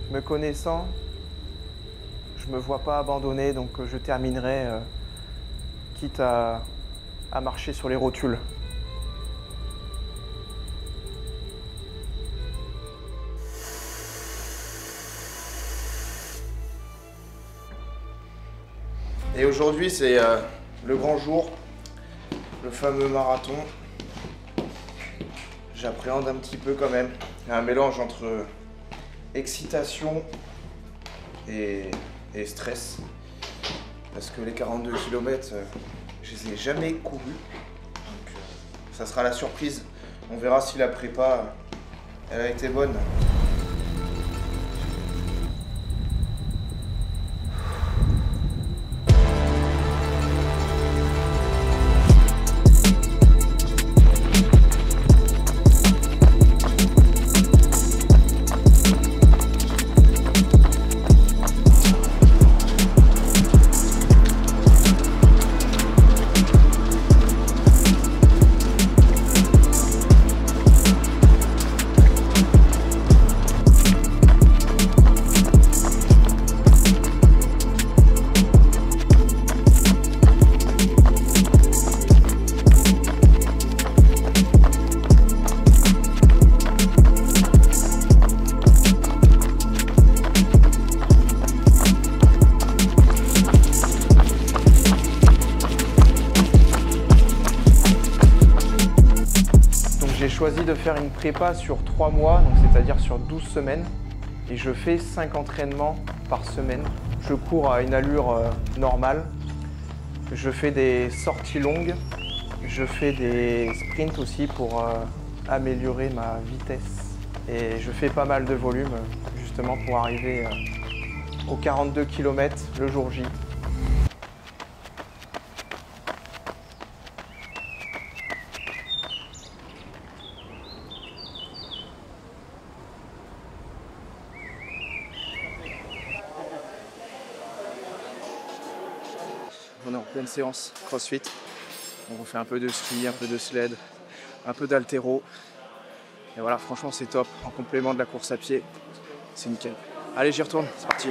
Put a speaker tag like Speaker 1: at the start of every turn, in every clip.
Speaker 1: Me connaissant, je me vois pas abandonner, donc je terminerai, quitte à marcher sur les rotules. Et aujourd'hui, c'est le grand jour, le fameux marathon. J'appréhende un petit peu quand même. Il y a un mélange entre excitation et stress. Parce que les 42 km, je les ai jamais courus. Donc ça sera la surprise. On verra si la prépa, elle a été bonne. J'ai choisi de faire une prépa sur 3 mois, c'est-à-dire sur 12 semaines. Et je fais 5 entraînements par semaine. Je cours à une allure normale. Je fais des sorties longues. Je fais des sprints aussi pour améliorer ma vitesse. Et je fais pas mal de volume, justement pour arriver aux 42 km le jour J. On est en pleine séance CrossFit. On refait un peu de ski, un peu de sled, un peu d'haltéro. Et voilà, franchement c'est top. En complément de la course à pied, c'est nickel. Allez, j'y retourne, c'est parti.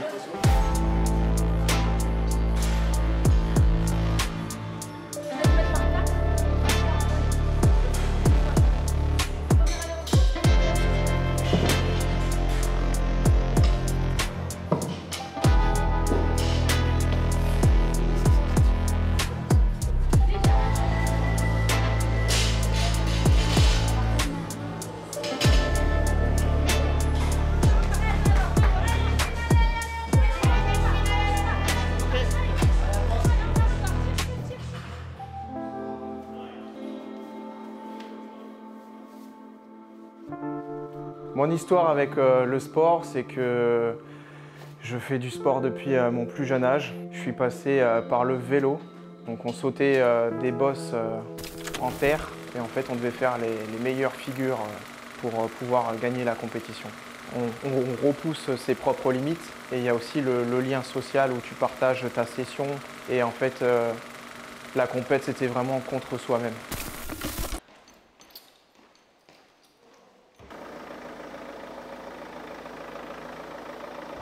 Speaker 1: Mon histoire avec le sport, c'est que je fais du sport depuis mon plus jeune âge. Je suis passé par le vélo. Donc on sautait des bosses en terre et en fait on devait faire les meilleures figures pour pouvoir gagner la compétition. On repousse ses propres limites et il y a aussi le lien social où tu partages ta session et en fait la compète c'était vraiment contre soi-même.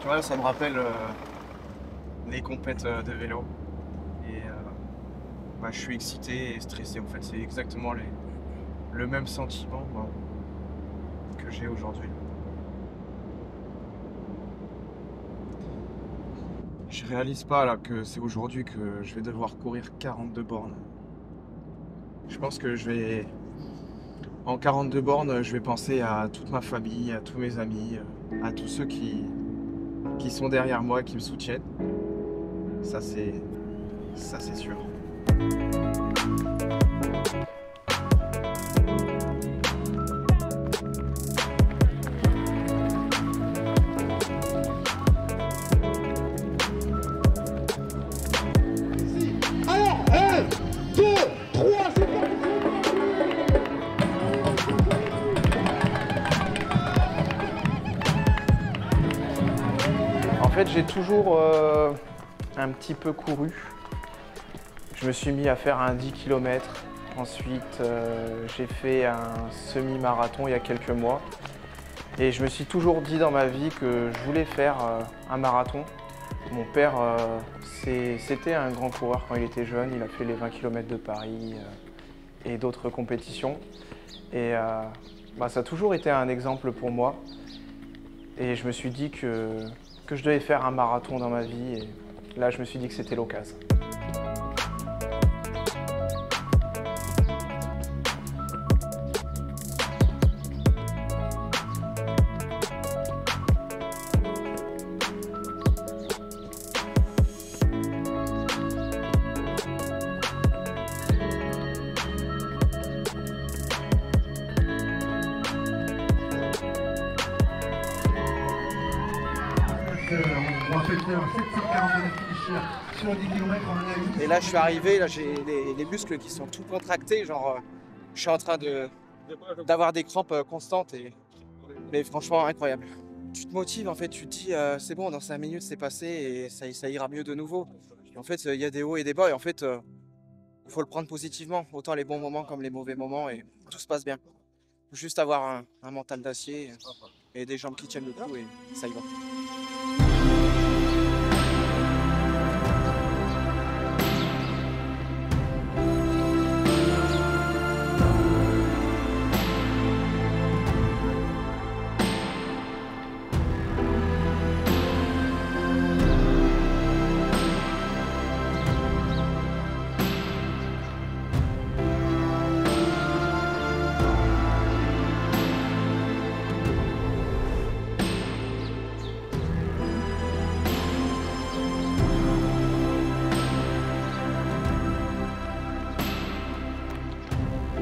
Speaker 1: Tu vois, ça me rappelle les compètes de vélo. Et je suis excité et stressé. En fait, c'est exactement le même sentiment que j'ai aujourd'hui. Je réalise pas là que c'est aujourd'hui que je vais devoir courir 42 bornes. Je pense que en 42 bornes, je vais penser à toute ma famille, à tous mes amis, à tous ceux qui sont derrière moi, qui me soutiennent. Ça c'est sûr. En fait, j'ai toujours un petit peu couru. Je me suis mis à faire un 10 km. Ensuite, j'ai fait un semi-marathon il y a quelques mois. Et je me suis toujours dit dans ma vie que je voulais faire un marathon. Mon père, c'était un grand coureur quand il était jeune. Il a fait les 20 km de Paris et d'autres compétitions. Et ça a toujours été un exemple pour moi. Et je me suis dit que je devais faire un marathon dans ma vie. Et là, je me suis dit que c'était l'occasion.
Speaker 2: On va fêter un 749 finish sur 10 km en analyse.
Speaker 3: Et là, je suis arrivé, là, j'ai les muscles qui sont tout contractés. Genre, je suis en train d'avoir des crampes constantes. Mais franchement, incroyable. Tu te motives, en fait, tu te dis, c'est bon, dans 5 minutes, c'est passé et ça ira mieux de nouveau. Et en fait, il y a des hauts et des bas. Et en fait, il faut le prendre positivement. Autant les bons moments comme les mauvais moments. Et tout se passe bien. Faut juste avoir un mental d'acier et des jambes qui tiennent le coup et ça y va.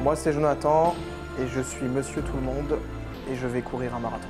Speaker 1: Moi, c'est Jonathan et je suis Monsieur Tout le Monde et je vais courir un marathon.